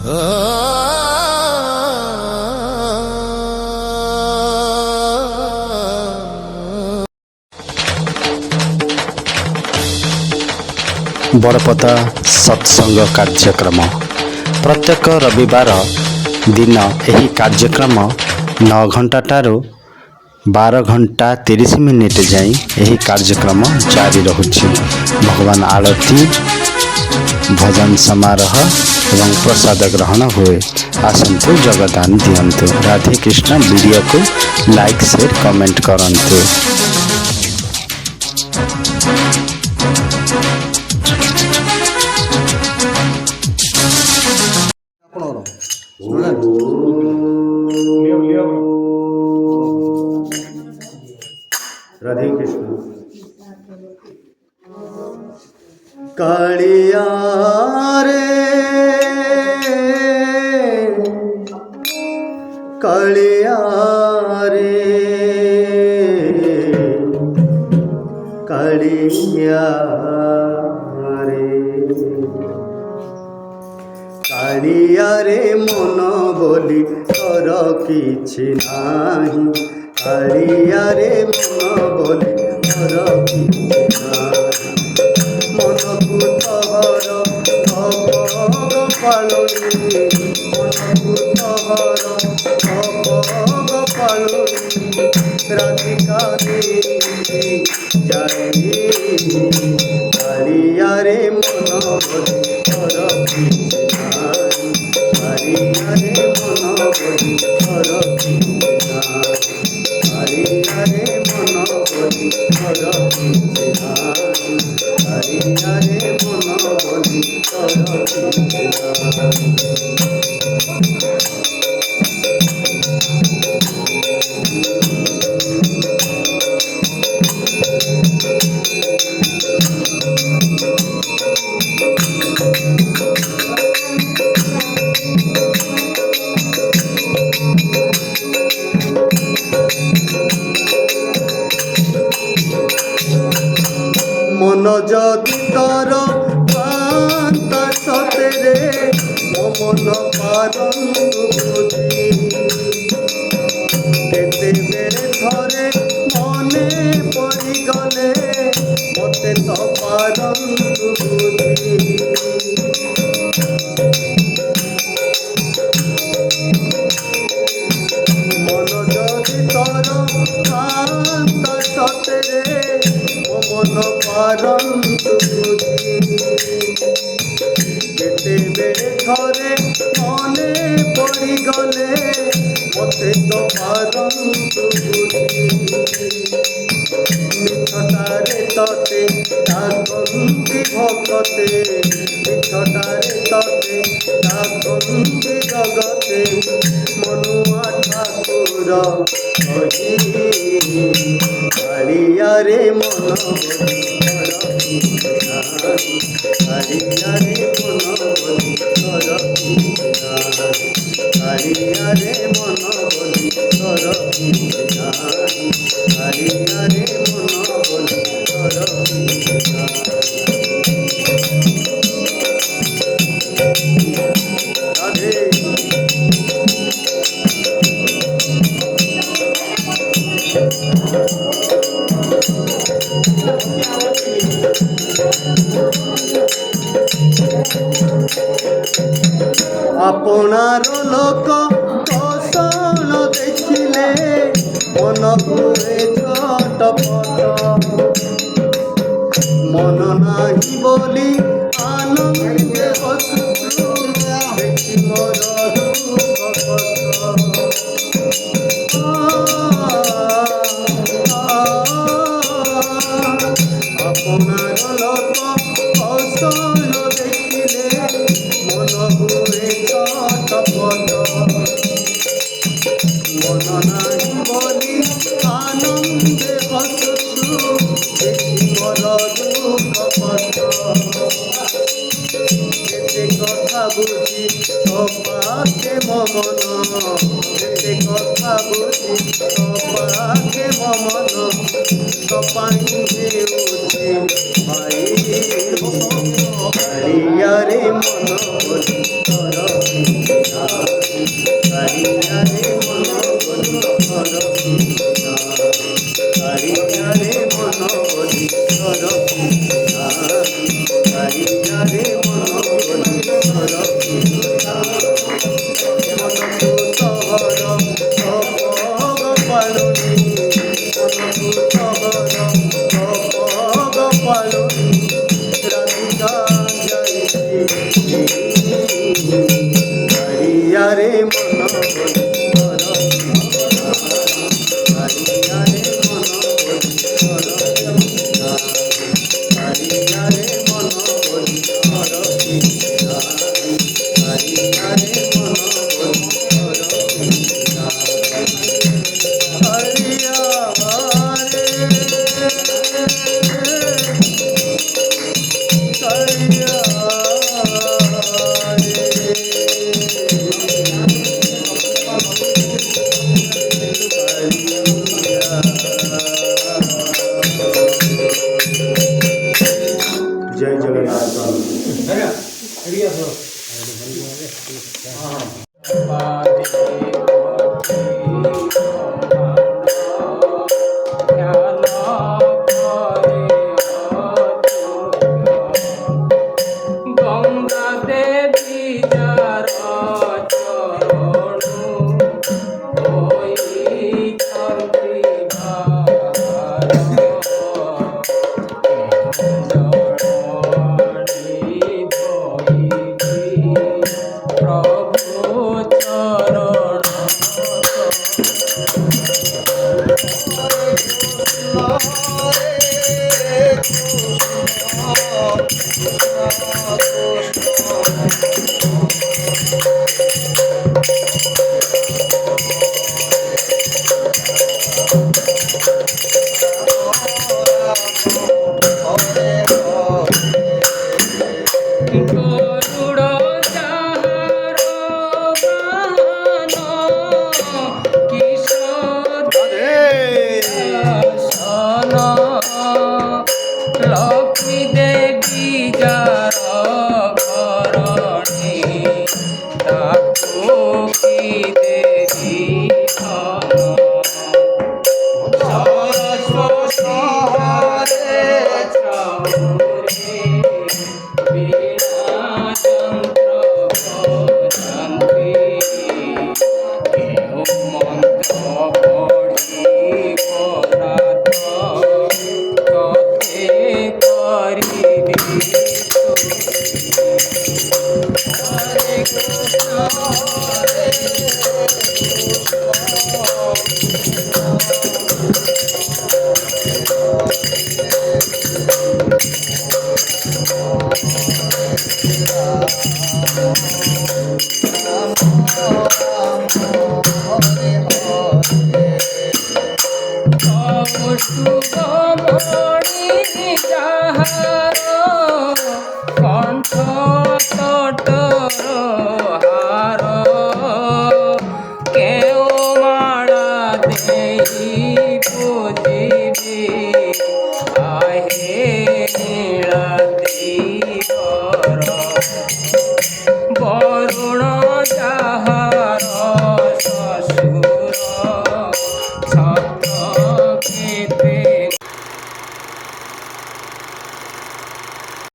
बड़पदा सत्संग कार्यक्रम प्रत्येक रविवार दिन यही कार्यक्रम 9 घंटा ठारू 12 घंटा 30 मिनिट जाई यही कार्यक्रम जारी रहुछि। भगवान आरती भजन समारोह एवं प्रसाद ग्रहण हुए। आसंतु जगदान दियंतु। राधे कृष्ण। वीडियो को लाइक शेयर कमेंट करंतु। राधे कृष्ण। कालिया रे कालिया रे कालिया रे कालिया रे मन बोली तोर किछि नाही। कालिया रे मन बोली तोर किछि नाही। मनकु तोहर भोग पालुनी मनकु तोहर भोग पालुनी राधिका देवी जाई। कालिया रे मन बोली तोर किछि नाही। कालिया रे मन बोली तोर किछि नाही। कालिया रे मन बोली तोर किछि नाही। कालिया रे मन बोली तोर किछि नाही। मन जदि तोर कांत सतेरे मो मन पारंतु बुझी। केतेबेले थरे मने पड़ी गले मते तो पारंतु बुझी। मन जदि तोर कांत सतेरे मो मन पारंतु बुझी। केतेबेले थरे मने पड़ी गले मते तो पारंतु बुझी। मिठटारे तते डाकन्ति भगते मिठटारे तते डाकन्ति जगते मनुआ ठाकुर कही। कालिया रे मन बोली तोर किछि नाही। कालिया रे मन बोली तोर किछि नाही। कालिया रे मन बोली तोर किछि नाही। कालिया रे मन बोली तोर किछि नाही। राधे आपणार लोक कौशल देखिले मन हुए छटपट। मन नाही बोली आनंदे हसुछु देखि मोर दुख कष्ट। आपणार लोक कौशल देखिले मन हुए छटपट। मन नाही बोली आनंदे हसुछु देखि मोर दुख कष्ट। केते कथा बुझी অপাকে মমন এতে কথা বুঝি অপাকে মমন কপাই দেউছে ভাই হরিয়ারে মন বলি তর হরিয়ারে মন বলি তর হরিয়ারে মন বলি তর হরিয়ারে মন বলি তর হরিয়ারে মন বলি তর হরিয়ারে মন বলি তর হরিয়ারে মন বলি তর হরিয়ারে মন বলি তর जय গঙ্গা দেবী যার চরণ ওই শান্তি প্রভু চরণ গরুড় যাহার বাহন কিশ দর্শন লক্ষ্মী দেবী যার ঘরণী তাকু কি দেবী সরস্বতী হরে চৌরে বীণা যন্ত্র বজান্তি কেউ মন্ত্র পড়ি পরাত কথে করিবি হরে কৃষ্ণ হরে শুভমণি যাহার কণ্ঠ তটর হার কেউ মালা দেই পুজিবি আহে নীলাদ্রি